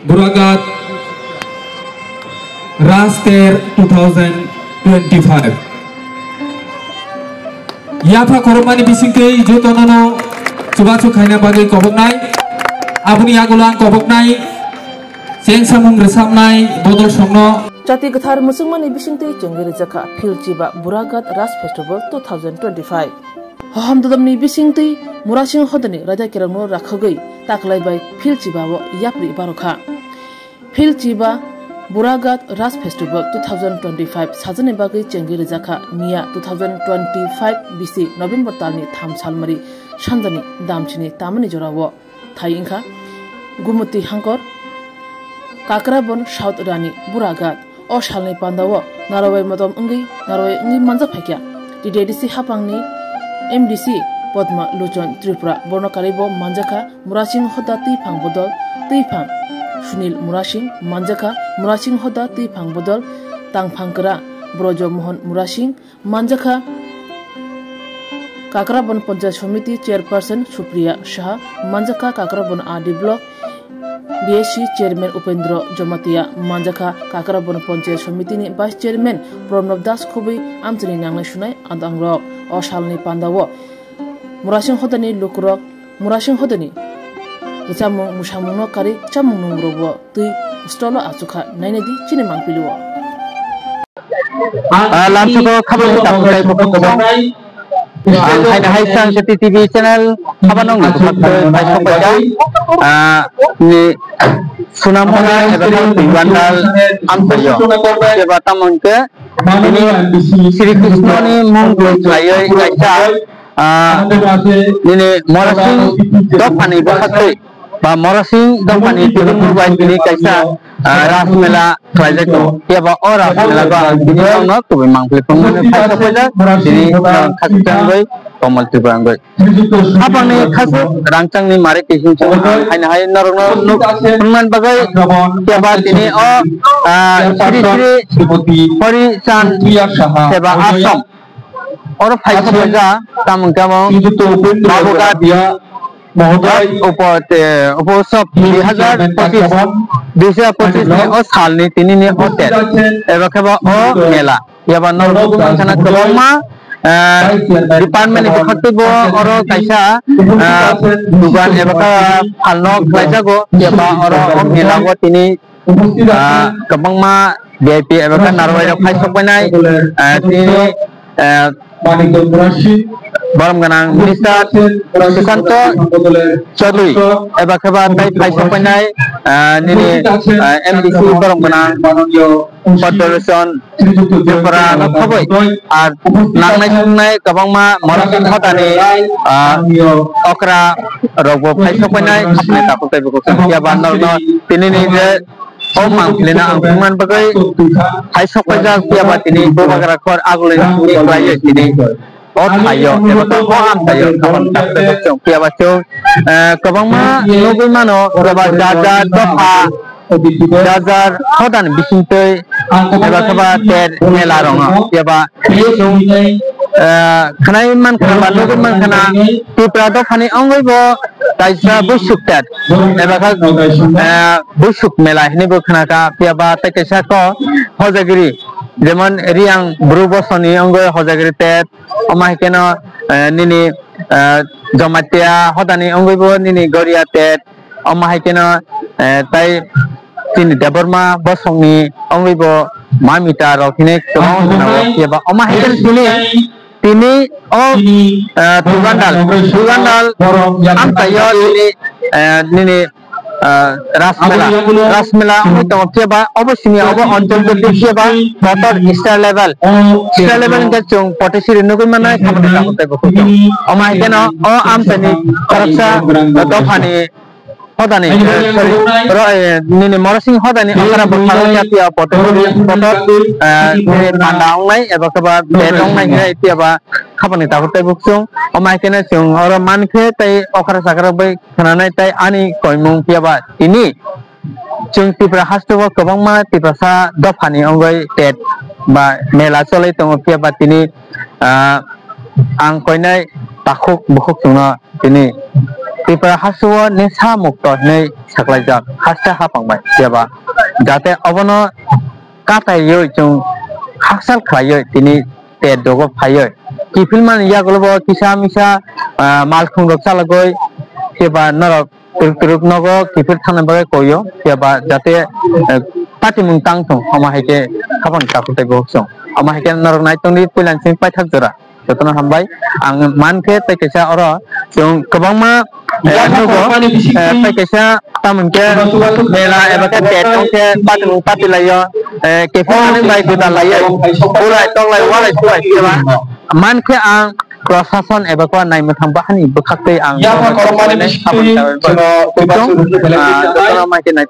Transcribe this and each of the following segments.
Buragat Raster 2025 Yapa koromani bisingkei jotonono subachu khaina bagai koboknai abuni agulang koboknai seng samung resamnai bodol songno Jati Gathar Musungmani bisingtei chengeri jaka philchiba Buragat Ras Festival 2025 Hahamdadamni bisingtei Murasing hodani raja kirangno rakhagai taklai bai philchiba wo yapri barokha philchiba Buragat Ras Festival 2025 sajane bagai chengeri jaka nia 2025 BC November talni tham salmari sandani damchini tamani jorawo thai ingkha gumuti hangkor Kakrabon South Rani Buragat o salni pandawo narawai modom ngi manja phakya DDC hapangni MDC Padma Lochon Tripura Bornokaribo Manjaka Murasing Hoda Tipang Bodol Tipang Sunil Murasing Manjaka Murasing Hoda Tipang Bodol Tangphangkara Brojo Mohan Murasing Manjaka Kakrabon Panchayat Samiti Chairperson Supriya Shah Manjaka Kakrabon AD Block BSC Chairman Upendra Jomatia Manjaka Kakrabon Panchayat Samiti ni Vice Chairman Pranab Das Khobi amchini nangnai sunai andangrok o salni pandawo Murasing Hodani Lukrok Murasing Hodani Chamung Musamungno Kari Chamung Nungrobo Tui Stolo Achuka Nainedi Chine Mangpiluo Lamsuko khabar tapai pokok hai sang Seti TV channel habanong bai sopaja ni sunamona ebakan Bandal amsayo seba tamonke ini Sri Krishna ni mung glaiai kaisa ini Morasing dopani bakatoi ba Morasing dopani Tirumur bai ini kaisa Ras Mela Klajato tiaba ora mela ba ini ono kubi mangpli pengmene kaisa paja ini khasang bai komal tibrang bai apa ni khasu rangchang ni mare kising haina hai narong pengman bagai tiaba ini Sri Pori Chan seba Asam और five जा काम बाबूगा दिया महोदय उपसव 2025 में और साल ने तीन ने होटल एवं ओ मेला यह नौ खाना कलमा डिपार्टमेंट के खत्तिबो और कैसा दुकान एवं फालनो कैसा को यह और मेला को तीन कबंगमा VIP एवं नारवाई फाइव सपनाई तीन Baram ganang Minister Susanto Chaudhary eba khaba tai phai sapanai nini MDC baram ganang Federation Tripura na khabai ar nangnai sungnai kabangma Morasing Hodani okra rogo phai sapanai apnai taputai boko ya banor no tinini je Omang lena angkuman bagai hai sopaja tiaba tini bobagara khor agule ni klaya tini ot ayo ebata am tayo kawan takte chong tiaba chong kabangma nobai mano raba jaja dofa jajar hodan bisintei eba khaba ter mela ronga tiaba khanai man khaba nobai man khana Tripura dofani angoi kaisa busuktat eba kha busuk mela hini bo khana ka piaba ta kaisa ko hojagiri jemon riang brubosoni angoi hojagiri tet amai keno nini jomatia hodani angoi bo nini goria tet amai keno tai tini deborma bosongni angoi bo mamita rokhine kemo piaba amai ken tini Tugandal am tayo nini Rasmela itu tiaba obosini obo onjol jodi tiaba motor star level ke chung potesi renugul mana khamani takotai boko amai keno o am tani karaksa dofani hodani nini Morasing hodani akara bakal jatia motor nini pandang nai eba kaba bedong nai ngai tiaba khamani takotai boko amai kena chung ora mankhe tai okara sakara bai khananai tai ani koimung tiaba ini chung Tripura hastobo kabangma Tripura sa dofani ongoi tet ba mela cholai tongo tiaba tini ang koinai takuk bukuk tungna tini tipra hasuo nesa mukto nei saklaijak hasta hapangbai jeba jate obono katai yoi chung haksal khlayo tini te dogo phayo kifilman yaglobo kisa misa malkhung rok chalagoi jeba norok turuk nogo kifil thana bagai koyo jeba jate pati mung tang thong ama haike khapang takute boksong ama haike norok nai tongni pilansing paithak jora jotona hambai ang manke te kesa oro chung kabangma te kesa tamunke mela ebake tetongke pati layo kefane bai kuda layo ulai tong lai walai tuai jeba manke ang prosason ebako nai muthang bahani bukhakte ang jotona maike nai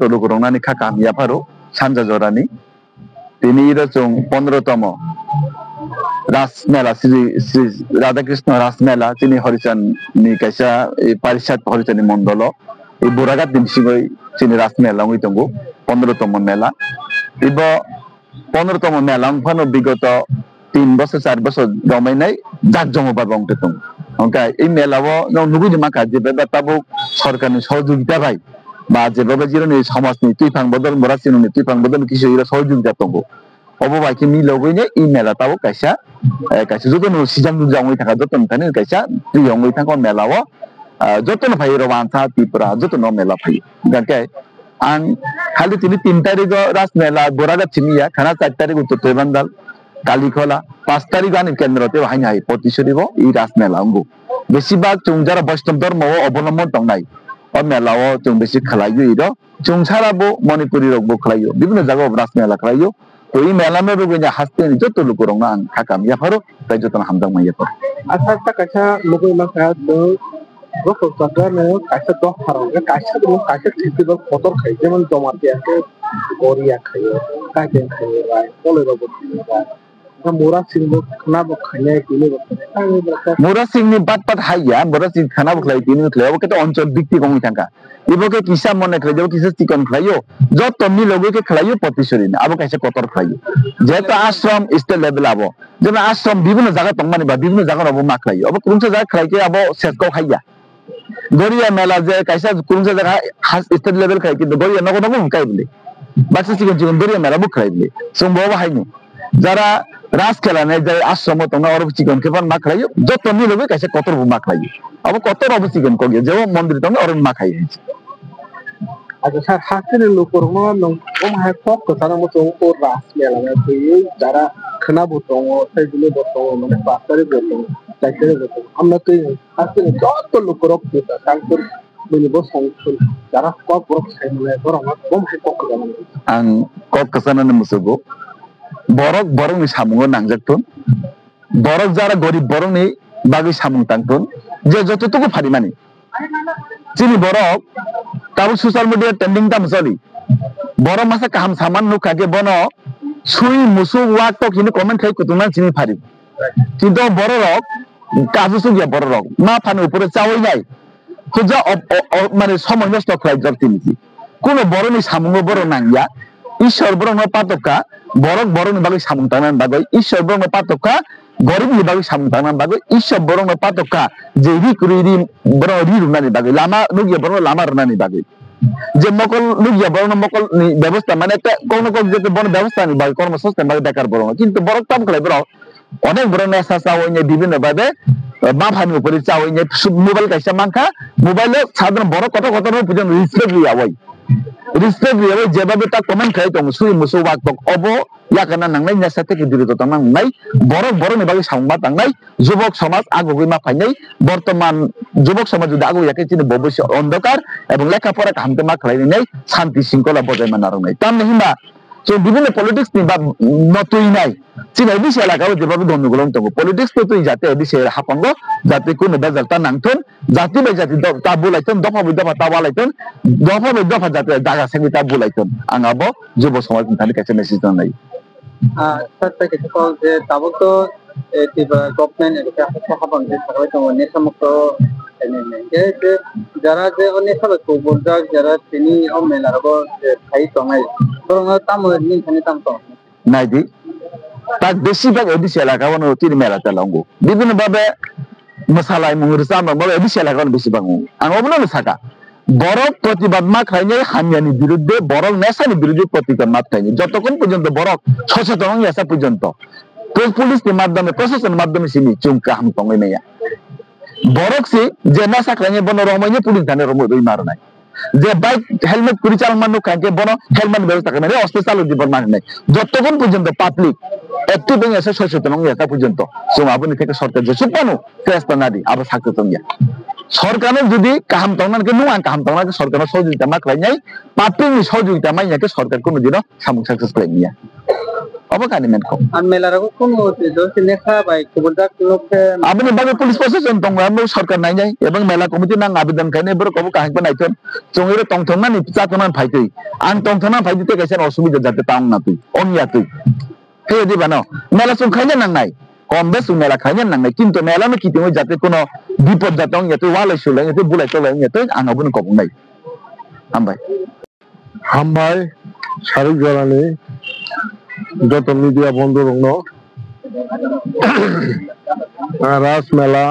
to lukurong nani khakam yaparo sanja jorani tini iro chung 15 tomo ras mela Sri Radha Krishna ras mela tini horichand ni kaisa parishad horichand ni mondolo ei buragat din sigoi tini ras mela ngui tongo 15 tomo mela ibo 15 tomo mela phano bigoto 3 বছর 4 বছর জমাই নাই জাক জমবা বংতে তং ওকে এই মেলাও নুগুই মাকা যে বেতাবো সরকারি সহযোগিতা ভাই বা যেভাবে জিরোনি সমাজনি তুইফাং বদল মরাসিনুনি তুইফাং বদল কিছু এরা সহযোগিতা তঙ্গ অববাইকে মিলগইনে এই মেলাটাও কাইসা যতন সিজাম জঙ্গই থাকা যতন থানে কাইসা তুই জঙ্গই থাকা মেলাও যতন ভাই রবানসা ত্রিপুরা যতন মেলা ভাই গাকে আং খালি তিনি 3 তারিখ রাস মেলা বোরাগা চিনিয়া খানা 4 তারিখ উত্তর তৈবান্দাল কালিখলা 5 তারিখ আনি কেন্দ্রতে হাইনাই প্রতিশোধিব এই রাস মেলা অঙ্গু বেশিরভাগ চুং যারা বৈষ্ণব ধর্ম অবলম্বন দংনাই ও মেলাও চুং বেশি খেলাইও ইরো চুং ছাড়াবো মণিপুরি রকবো খেলাইও বিভিন্ন জায়গায় রাস মেলা খেলাইও তো এই মেলা মেবে গইনা হাসতে যত লোক রং আং হাকাম ইয়াফারো তাই যতন হামদাং মাইয়াফার আচ্ছা কাছা লোক মাখা তো রকম জায়গা কাছা তো ফারং কাছা তো কাছা ঠিকই তো কতর খাই যেমন জমাতে আছে গরিয়া খাই কাকে খাই বলে রব মোরা সিং খানা বখাইলে কিলে মোরা সিং নি বাত হাইয়া মোরা সিং খানা বখাই তিনি খেলাও কত অঞ্চল ভিত্তিক গমি থাকা ইবকে কিসা মনে করে যাও কিসা চিকন খাইও যত নি লগকে খেলাইও প্রতিশোধী না আবো কাছে কতর খাইও যেহেতু আশ্রম স্টেট লেভেল আবো যেন আশ্রম বিভিন্ন জায়গা তংমানি বা বিভিন্ন জায়গা আবো মা খাইও আবো কোন জায়গা খাইকে আবো সেসকো খাইয়া গরিয়া মেলা যে কাইসা কোন জায়গা স্টেট লেভেল খাই কিন্তু গরিয়া নগো নগো খাই বলে বাচ্চা চিকন চিকন গরিয়া মেলা বুক খাই বলে সম্ভব হাইনি যারা রাস খেলা নেই যে আশ্রম তোমরা অরব চিকন খেপান মা খাইও যত নি লগে কাইসা কতর মা খাইও আবো কতর অব চিকন কগে যে মন্দির তোমরা অরব মা খাই হইছে আচ্ছা স্যার হাসিনে লোকর নং ওম হাই কক তারা মতো ও রাস মেলা না তো এই যারা খানা বতং সেইগুলো বতং মানে পাতারে বতং চাইতে বতং আমরা তো হাসিনে যত লোকর কথা কালকর মানে বসং যারা কক বড় খাই মানে বড় আমার ওম হাই কক জানা আং কক কাসানানে মুসগো বরক বরংনি সামুঙ্গ নাংজাকতুন বরক যারা গরিব বরংনি বাগি সামুং তাংতুন যে যতটুকু ফারি মানে চিনি বরক তাও সোশ্যাল মিডিয়া ট্রেন্ডিং দাম চলি বড় মাসে কাহাম সামান নুকাকে বন সুই মুসু ওয়াক তো কিন্তু কমেন্ট খাই কুতুনা চিনি ফারি কিন্তু বড় রক কাজু সুগিয়া বড় রক মা ফানি উপরে চাওই নাই খুঁজা মানে সময় নষ্ট খাই জব তিনিছি কোন বড়নি সামুঙ্গ বড় নাঙ্গিয়া ঈশ্বর বরং পাতকা বরক বরং বাগৈ সামুং তানান বাগৈ ঈশ্বর বরং পাতকা গরিব নি বাগৈ সামুং তানান বাগৈ ঈশ্বর বরং পাতকা যে রি কুরি রি বড় রি রুনানি বাগৈ লামা নুগিয়া বড় লামা রুনানি বাগৈ যে মকল নুগিয়া বড় মকল নি ব্যবস্থা মানে একটা কোন কোন যে বড় ব্যবস্থা নি বাগৈ কর্মসংস্থান বাগৈ বেকার বড় কিন্তু বরক তাম খলাই বড় অনেক বড় নেশা চাওইনে বিভিন্ন ভাবে মা ফানি উপরে চাওইনে মোবাইল কাইসা মাংখা মোবাইলে সাধারণ বড় কত কত পর্যন্ত রিস্ট্রিক্ট লিয়াওই রিস্ট্রিক্ট লিয়াওই যেভাবে তা কমেন্ট খাই তং সুই মুসু ওয়াক তক অবো ইয়াকানা নাংনাই নেশা থেকে দূরে তো নাংনাই বড় বড় নিবাগৈ সংবাদ নাংনাই যুবক সমাজ আগগৈ মা ফাইনাই বর্তমান যুবক সমাজ যদি আগো ইয়াকে চিনি ভবিষ্যৎ অন্ধকার এবং লেখাপড়া কামতে মা খালাই নাই শান্তি শৃঙ্খলা বজায় মানার নাই তার নেহিমা যে বিভিন্ন পলিটিক্স নি বা নতুই নাই চিনাই দিছে এলাকাও যেভাবে ধন্যগুলো তঙ্গ পলিটিক্স তো তুই যাতে দিছে হাপঙ্গ যাতে কোনো বেজালতা নাংথন জাতি বাই জাতি তা বুলাইতন দফা বাই দফা তা ওয়ালাইতন দফা বাই দফা যাতে জায়গা সাঙ্গি তা বুলাইতন আঙাবো যুব সমাজ তাহলে কাছে মেসেজ নাই স্যার তাকে কল যে তাবো তো গভর্নমেন্ট এটা হাপঙ্গ যে সবাই তো নেশামুক্ত যারা যে অনেক সবাই যারা তিনি মেলার খাই তমাই তাম নিন তাম তো নাই দি তার বেশিরভাগ এডিসি এলাকা তিনি মেলা চালাঙ্গো বিভিন্ন ভাবে মশালাই মুংরিসা আমরা এডিসি এলাকা বেশিরভাগ আং অবনল থাকা বরক প্রতিবাদ মা খাইনি হামিয়ানি বিরুদ্ধে বরক নেশানি বিরুদ্ধে প্রতিবাদ মা খাইনি যতক্ষণ পর্যন্ত বরক সচেতন আসা পর্যন্ত পুলিশের মাধ্যমে প্রশাসনের মাধ্যমে সিনি চুমকা হাম তঙ্গই নাইয়া বরক সি যে নেশা খাইনি বন রমাইনি পুলিশ ধানে রমই রই মার নাই যে বাইক হেলমেট করে চালান মানুষ খাইকে বন হেলমেট ব্যবস্থা করে নাই অস্ত্র চালু জীবন মানে নাই যতক্ষণ পর্যন্ত পাবলিক একটু বেঙে এসে সচেতন আসা পর্যন্ত আপনি থেকে সরকার যে সুপানো ফেরস্তা না দি আবার সচেতন গিয়া সরকারের যদি কাহাম তংনাকে নুয়ান কাহাম তংনাকে সরকারের সহযোগিতা মা খাইনাই পাবলিকনি সহযোগিতা মাইনাকে সরকার কোনোদিনও সামুক সাকসেস করে নিয়া অবকানি মেনকো আর মেলার কোন দোষ লেখা বাই খবরদার লোককে আপনি বাগে পুলিশ প্রশাসন তং আমরা সরকার নাই যাই এবং মেলা কমিটি নাং আবেদন খাইনে বড় কব কাহাইবা নাইতন চঙেরে তংথনা নি চাতনান ফাইতই আন তংথনা ফাইদিতে গেছেন অসুবিধা যাতে তাং না তুই অনিয়া তুই হে দিবানো মেলা চং খাইনে নাং নাই কম বেশ মেলা খাইনে নাং নাই কিন্তু মেলা নো কিতে যাতে কোনো বিপদ যাতে অনিয়া তুই ওয়ালে শুলে তুই বুলাই চলে অনিয়া তুই আন হবন কব নাই হামবাই শারীরিক জড়ানি যত মিডিয়া বন্ধু রঙ রাস মেলা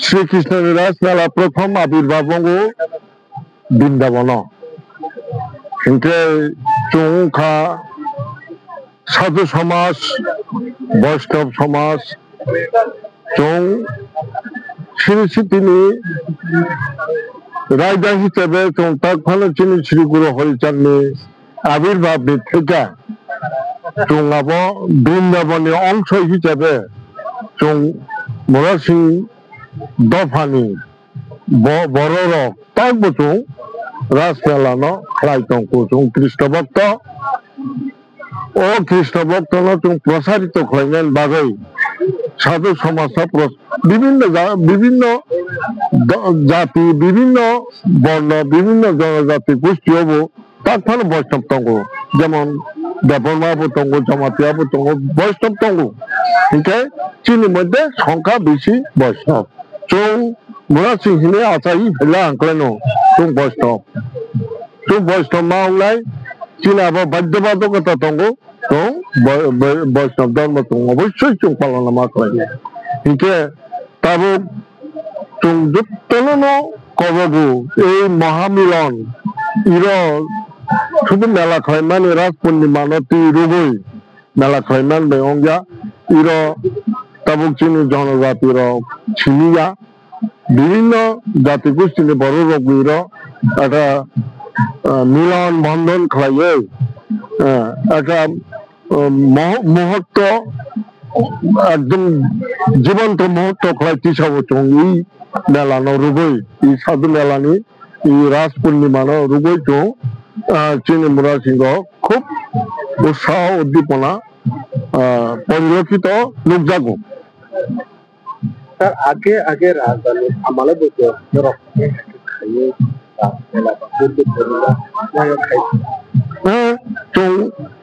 শ্রীকৃষ্ণের রাস মেলা প্রথম আবির্ভাব বৃন্দাবন কিন্তু চৌখা সাধু সমাজ বৈষ্ণব সমাজ চৌ শ্রী তিনি রাজা হিসেবে চৌতাখানে চিনি শ্রী গুরু হরিচাঁদনি আবির্ভাব থেকে চৌব বৃন্দাবনের অংশ হিসেবে চৌ মরাসিং দফানি বড় তাক বচৌ রাস মেলানো খাইতংকু চৌ কৃষ্ণ ভক্ত ও কৃষ্ণ ভক্ত চৌ প্রসারিত খাইলেন বাগৈ সাধু সমাজ বিভিন্ন জাতি বিভিন্ন বর্ণ বিভিন্ন জনজাতি গোষ্ঠী হব তারপরে বৈষ্ণব তঙ্গ যেমন দেবর্মাবু তঙ্গ জমাতিয়াবু তঙ্গ বৈষ্ণব তঙ্গ ঠিক আছে চিনির মধ্যে সংখ্যা বেশি বৈষ্ণব চৌ মুরাসিংহিনে আচাই ফেলে আঁকলেনো চৌ বৈষ্ণব মা হলাই চীন আবার বাধ্যবাধকতা তঙ্গ তো বৈষ্ণব ধর্ম তঙ্গ অবশ্যই চৌ পালন মা করে ঠিক আছে তারপর চৌ যুক্তনো কবগু এই মহামিলন ইর শুধু মেলা খাইমান রাস পূর্ণিমা নতি রুবই মেলা খাইমান বেঙ্গা ইর তাবুক চিনি জনজাতির ছিনিয়া বিভিন্ন জাতি গোষ্ঠী বড় রোগ ইর একটা মিলন বন্ধন খাইয়ে একটা মুহূর্ত একদম জীবন্ত মুহূর্ত খাই তিসা বছর এই মেলানো রুবই এই সাধু মেলানি এই রাস পূর্ণিমা রুবই চৌ চিনি মুরাসিংহ খুব উৎসাহ উদ্দীপনা পরিলক্ষিত লোক জাগো আগে রাজধানী আমালে বলতে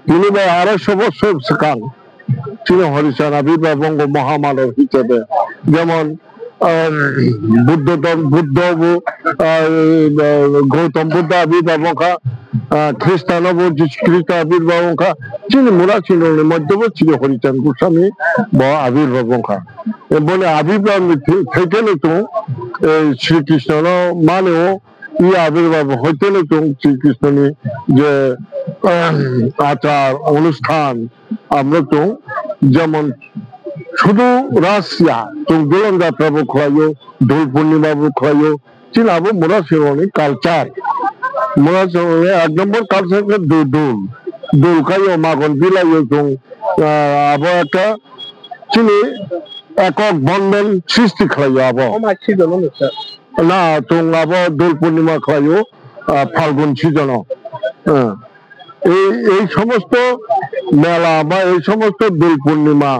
তিনি 250 বছর কাল চীন হরিচাঁদ আবির্ভাব বঙ্গ মহামানব হিসেবে যেমন বুদ্ধ গৌতম বুদ্ধ আবির্ভাব খ্রিস্টান খ্রিস্ট আবির্ভাব চীন মুরাসিংহ মধ্যবর্তী হরিচাঁদ গোস্বামী আবির্ভাব বলে আবির্ভাব থেকে নতুন শ্রীকৃষ্ণ মানেও ই আবির্ভাব হইতে নতুন শ্রীকৃষ্ণনী যে আচার অনুষ্ঠান আমরা তো যেমন শুধু রাশিয়া তো দোলন যাত্রাবো খাইও দোল পূর্ণিমাবো খাইও চীন আবো মুরাসিংহনী কালচার মুরাসিংহ 1 নম্বর কালচার দোল খাইও মাগন বিলাইও তো আবো একটা চিনি একক বন্ধন সৃষ্টি খাইও আবো না তো আবো দোল পূর্ণিমা খাইও ফাল্গুন সিজন এই সমস্ত মেলা বা এই সমস্ত দোল পূর্ণিমা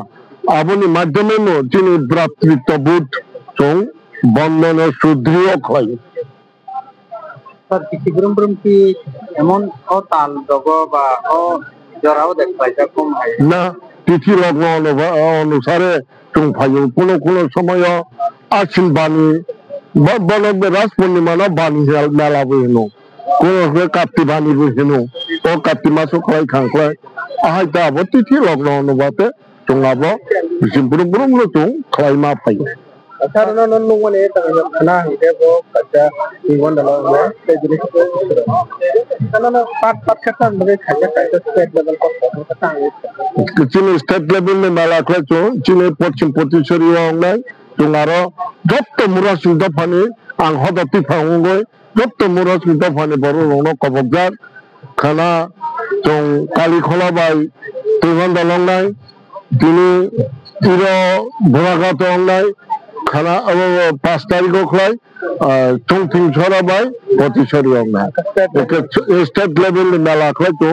আপনি মাধ্যমে তিনি ভ্রাতৃত্ববোধ চৌ বন্ধন সুদৃঢ় হয় কি এমন তাল দগ বা জরাও দেখতে কম হয় না তিথি লগ্ন অনুসারে চৌ ফাইও কোনো সময় আশ্বিন বাণী বলবে রাস পূর্ণিমা না বাণী মেলা বহিনো কোন কার্তিক বাণী বহিনো ও কার্তিক মাসও খাই খাংখ্লাই ahai ta boti ti logno no bate tungabo bisim burung lo tung khlai ma pai karena non nungone tanga khana hide bo kacha ingon dalo na te jini ko karena part kata mage khaya kaita state level ko kata chile state level me mala khacho chile pochim potisori ongnai tungaro jotto murasing da pani ang hodati phangungoi jotto murasing da pani boru rongno kobokjar khana tong kali khola bai ingon dalo nai tini iro bhoragat ongnai khana abo 5 tarikh khlai chongting chora bai potisori ongnai state level mela khlai to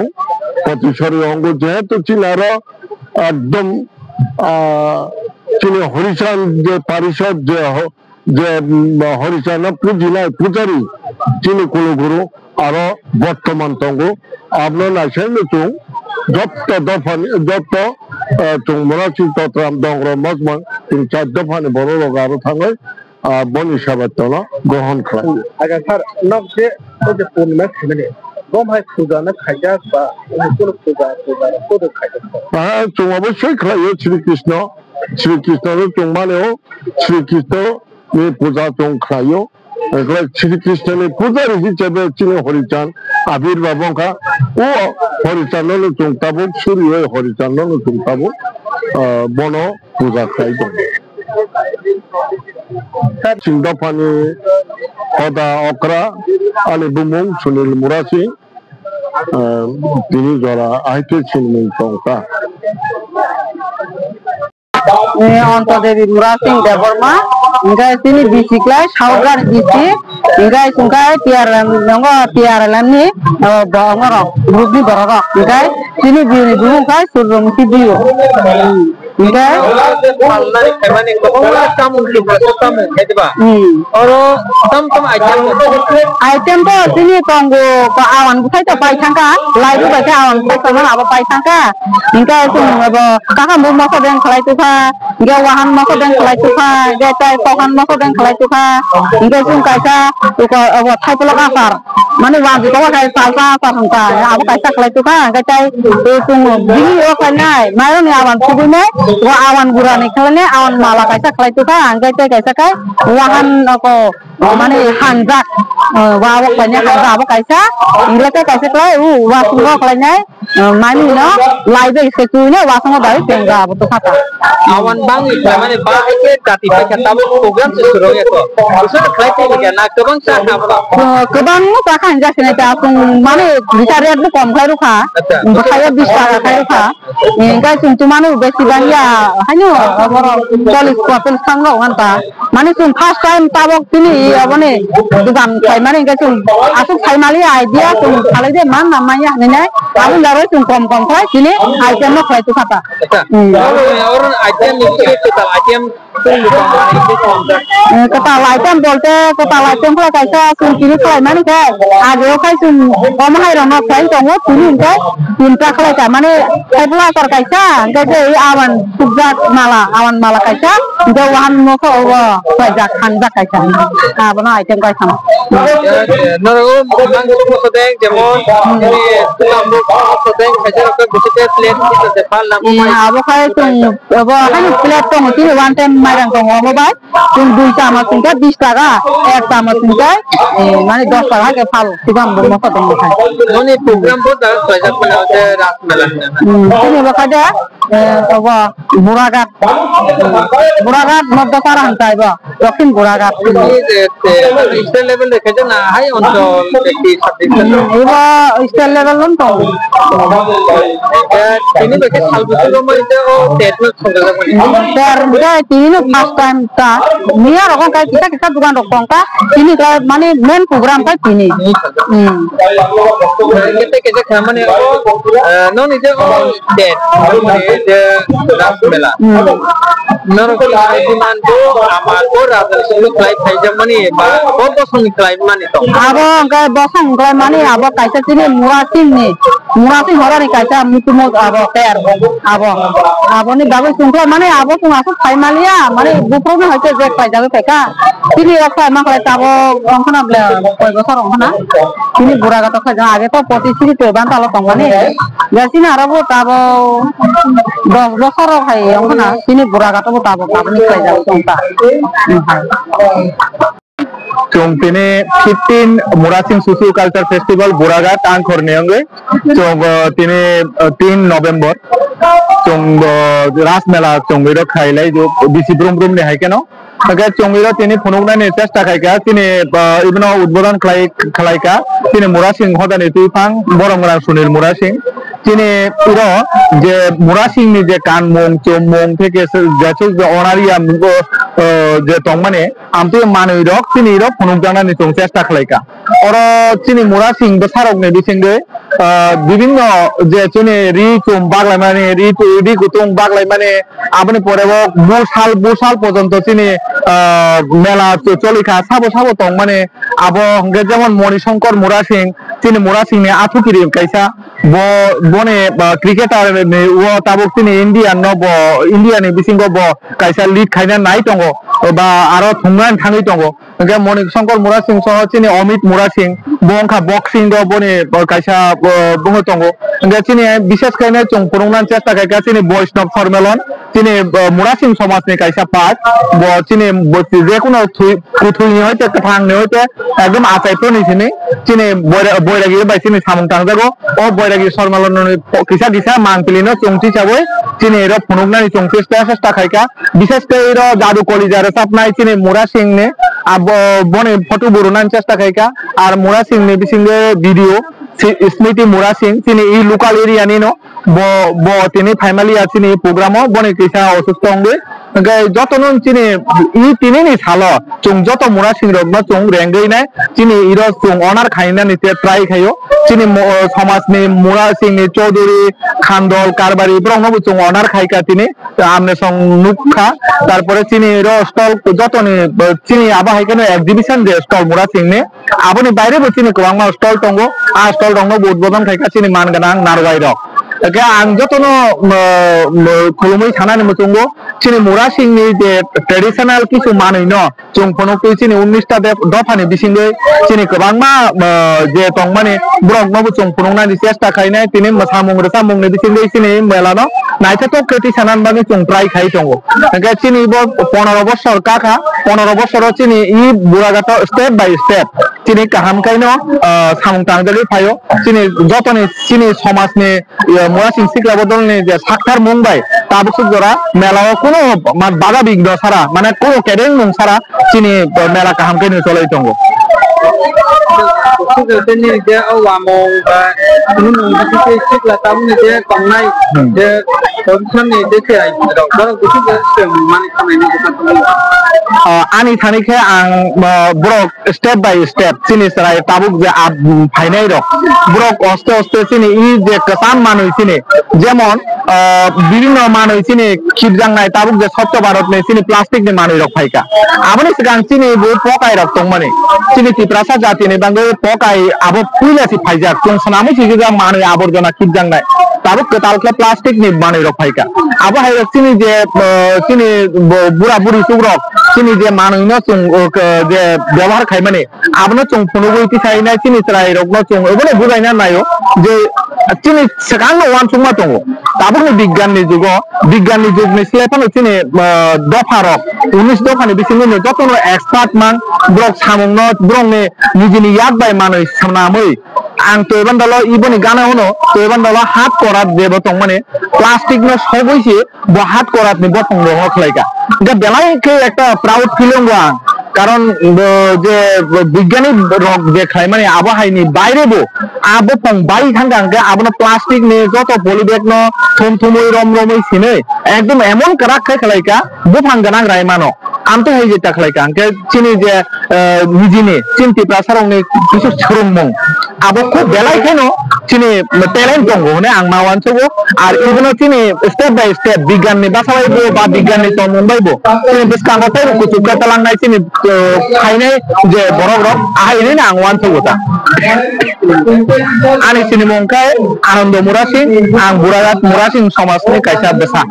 potisori ongo je to chinaro একদম চীনে হরিচান যে পরিষদ যে হরিচান পুজিনায় পূজারি চীনে কুলগুরু আরো বর্তমান তঙ্গ আপনার নাইছেন তো যত দফানি যত মরাচি তত্রাম দংর মজমান 3-4 দফানি বড় লোক আরো থাঙ্গাই বন হিসাবে তোলা গ্রহণ খায় আচ্ছা স্যার নক যে ওই যে পূর্ণিমা ছিলেন গমহাই পূজানো খাইজা বা কোন পূজা কোন খাইজা হ্যাঁ তো অবশ্যই খাইও শ্রীকৃষ্ণের চুমানেও শ্রীকৃষ্ণ এই পূজা চং খাইও শ্রীকৃষ্ণের পূজার হিসেবে চীনে হরিচান আবির্ভাব ও হরিচান চংতাবো সূর্য হরিচান চংতাবো বন পূজা খাই চিন্তাপানি কদা অকরা আলি বুমুং সুনীল মুরাসি তিনি যারা আইতে চিনমুং টংকা অন্তদেবী মুরাসিং দেববর্মা ইংগাই তিনি বিসিক্লাই সাউদার দিছি ইংগাই সুংগাই টিয়ারলামনি বংর গ্রুপনি বরগ ইংগাই তিনি বিউনি বুমুংখাই সুরমতি দিও ইংগাই পাল্লারি খাইমানি কবংলা কামুং সুপ্রসতামু হেদিবা অরো তম আইটেম তো তিনি কঙ্গো আওয়ান বুথাই তো পাই থাকা লাইবু বাইতে আওয়ান বুথাই তো আবা পাই থাকা ইংগাই সুং কাকা মু মক দেন খালাই তুফা ইংগা ওয়াহান মক দেন খালাই তুফা গেতাই কহান মক দেন খালাই তুফা ইংগা সুং কাইসা তো আবা থাইপলক আসার মানে ওয়াজি তো খাই সালসা সাহংকা আবা কাইসা খালাই তুফা গেতাই তো সুং বিনি ও খাইনাই মায়নি আওয়ান সুবুনে ও আওয়ান গুরানি খালানে আওয়ান মালা কাইসা খালাই তুফা গেতাই কাইসা কাই ওয়াহান ko মানে hanjak wawak banyak hanjak apa kaisa inglesnya kaisa kalai wasungo kalainya mani no laibe sesunya wasungo dari tengga betul kata awan bangi মানে বাহিকে জাতি পাইকা তাবো প্রোগ্রাম শুরু হয়েছে উসুন খাইতে গিয়া না কবং সা খাবলা কবং সা খানজা সিনে তা মানে বিচারে একটু কম খাই রুখা খাইয়া 20 টাকা খাই রুখা ইংগা কিন্তু মানে বেশি বানিয়া হাইনো বড় 40 খাঙ্গো গানটা মানে সুন ফার্স্ট টাইম তাবক তিনি মানে দুগান খাই মানে ইংগা সুন আসু খাই মালি আইডিয়া সুন খালাই দে মান নামাইয়া নেনে আবু লারো সুন কম খাই তিনি আইটেম ন খাই তো খাতা और आइटम निकले तो item kepala item bolte kepala item kalau kaisa sun kini kalau mana ke agak kai sun omai rono kai tunggu sini kai pinta kalau kai mana kepala kor kaisa kai awan subjak awan mala kaisa jawan mau ke subjak hanjak kaisa mana item kai sama noro mang sedeng jemon ini lambu sedeng kaisa ke busute plate kita depan lambu abo kai sun abo kan plate tunggu sini one time marang tunggu mobile sun 2 চামচ কিনতে 20 টাকা 1 চামচ কিনতে মানে 10 টাকা কে ফাল sebum bomb কত খায় মানে প্রোগ্রাম বহুত দাঁড়া সজাগ মানে হচ্ছে রাত মেলা তিনি বকাজা বাবা বুড়াঘাট মধ্যপাড়া হান্তাইব দক্ষিণ বুড়াঘাট স্টেট লেভেল দেখেছে না হাই অঞ্চল একটি সাবজেক্ট এবা স্টেট লেভেল লন তো তিনি দেখে সালবুসুর মধ্যে ও স্টেটমেন্ট সংযোগ করে স্যার এটা তিনি ফার্স্ট টাইম তা নিয়া রকম কাই kita bukan dokong ka ini মানে মেন প্রোগ্রাম কা তিনি kita মানে non itu state de rasmela nor kaiman to amar ko radal sulu klai khaija mani ba bosong klai mani to abo ka bosong klai mani abo kaisa tini murasing horani kaisa mutumo abo ter abo ni bagus sungkla mani abo tungasuk khai malia মানে বুপ্রমে হয়তো যে পাই যাবে পেকা তিনি একটা মাখলে তাবো অংখনা বলে কয় বছর অংখনা তিনি বুড়াঘাট খাই আগে তো প্রতিশ্রুতি তো বান্তালো তংমানে যাসিনা আরবো তাবো 10 বছর খাই অংখনা তিনি বুড়াঘাটবো তাবো আপনি খাই যাবে তংটা Chung tini 15 Murasing Susu Culture Festival Buragat ang Korneonge. Chung tini 3 November. Chung ras mela chung iro khailai jo bisi brum brum ne hai keno. Aga chung iro tini phunukna ne chesta khaika tini ibno udbodhon khlaika tini Murasing hodani tuifang boromra Sunil Murasing. Tini iro je Murasing ni je kanmong chomong theke jachu onaria je tongmane amte manui rok tini iro phunukjana ni chung chesta khlaika oro tini Murasing besarok ne bisinge বিভিন্ন যে চিনি রি চুম বাগলাই মানে রি কুতুং বাগলাই মানে আপনি পরে বুসাল পর্যন্ত চিনি মেলা চলিকা সাবো তং মানে আবো যেমন মণিশঙ্কর মুরাসিং চিনি মুরাসিং নে আথুকিরি কাইসা বনে ক্রিকেটার ও তাবক চিনি ইন্ডিয়ানি বিসিঙ্গ কাইসা লিড খাইনা নাই তঙ্গ বা আরো থুংনান থাঙি তঙ্গ মণিশঙ্কর মুরাসিং সহ চিনি অমিত মুরাসিং বংখা বক্সিং বনে কাইসা bungo tongo nga chini বিশেষ কাইনে চং পুরংনান চেষ্টা কাইকা চিনি বৈষ্ণব সম্মেলন চিনি Murasing সমাজ নি কাইসা পাট ব চিনি যে কোনো থুই নি হইতে কাথাং নি হইতে একদম আচাইতো নি চিনি বৈরাগী বাই চিনি সামং তাংজাগো ও বৈরাগী সম্মেলন কিসা মাংপিলিনো চংচি চাবই চিনি এর ফুনুকনানি চংচি চেষ্টা কাইকা বিশেষ করে এর জাদু কলিজার সাপনাই চিনি Murasing নে বনে ফটো বুরুনান চেষ্টা কাইকা আর Murasing নি বিসিঙ্গে video Smriti Murasing sini i local area ni no bo tini family asini program bone kisa osustongge gai jotonon chini i tini ni salo chung joto Murasing rok no chung rengai nai chini iro chung onar khaina ni te try khayo chini samaj ni Murasing ni Chaudhary Khandol Karbari brong no chung onar khaika tini amne song nukha tarpore chini iro stall jotoni chini aba haikeno exhibition je stall Murasing ni aboni baire bo chini kwangma stall tongo a stall rong no budbodon khaika chini manganang narwai rok Oke, ang jotono khulumui thanani mutungo chini Murasing ni je traditional kisu manui no chung phonok chini 19 ta dofani bisinge chini kwbangma je tongmani brok no chung phonokna ni chesta khainai tini samung ni bisinge chini mela no naitha to kreti sanan bani chung try khai tongo oke chini bo 15 বছর কাকা 15 বছর chini i Buragat step by step chini kaham kaino samung tangjali phayo chini jotoni chini samaj ni Murasing sikla bodol ni je Sakthar Mumbai tabuk jora mela kono baga bigno sara mane kono kedeng nung sara chini mela kaham kaino cholai tongo Ini dia awamong ini mungkin sikla tamu ni dia kongnai dia konsen ni dia kaya itu kalau kita semani kami ni kita tahu ani thani khe ang brok step by step chini sarai tabuk je phainai rok brok oste chini i je kasam manui chini jemon বিভিন্ন মানুষ চিনি খিপজাংনাই তাবুক যে স্বচ্ছ ভারত নে চিনি plastic নি মানুষ rock ফাইকা আমনি সিগাং চিনি বো পকাই রক তংমানে চিনি তিপ্রাসা জাতি নি বাঙ্গে পকাই আবো পুইলাসি ফাইজা কোন সনামু সিগা মানুষ আবর্জনা খিপজাংনাই তাবুক তালকে প্লাস্টিক নি মানুষ রক ফাইকা আবো হাই চিনি যে চিনি বুড়া বুড়ি সুগ্রক চিনি যে মানুষ ন চুং যে ব্যবহার খাই মানে আবনো চুং ফনুবইতি চাইনা চিনি ত্রাই রক ন চুং ওবনে বুঝাইনা নাইও যে চিনি সেকাং ওয়ান সুমা দङ दाबो बिगियाननि जुगनि सिलायफानो चिनि दफारक 19 दफानि बिसिनि जतनो एक्सपार्ट मान ब्रक सामुंनो ब्रंनि निजिनि याक बाय मानै सामनामै आं तो एबान्दालो इबनि गाना होनो तो एबान्दालो हात करात देबो दं माने प्लास्टिक न सबैसे ब हात करात नि बफं दङ खलायका दा बेलायके একটা प्राउड ফিলিং आं কারণ যে বিজ্ঞানী রক যে খাই মানে আবহাইনি বাইরেবো আবো পং বাই থাঙ্গাঙ্গে আবনো প্লাস্টিক নে যত পলিব্যাগ ন থমথমই রমরমই সিনে একদম এমন কারাক খাই খালাইকা বুফাং গানাং রাইমানো আমতে হই যে তাখলাইকা আঙ্কে চিনি যে নিজিনে চিন্তি প্রাসারংনি কিছু ছরংমং আবো খুব বেলাই কেন চিনি ট্যালেন্ট দङ মানে আং মাওয়ানসবো আর ইবনো চিনি স্টেপ বাই স্টেপ বিজ্ঞানী বাসাবাইবো বা বিজ্ঞানী তো মুম্বাইবো চিনি বিস্কাঙ্গতে কুচুকা তালাংনাই চিনি খাইনাই যে বড় রক আইনে না আং ওয়ানসবো তা ani sini mongkai Anando Murasing ang Buragat Murasing সমাজনি কাইসা বেসা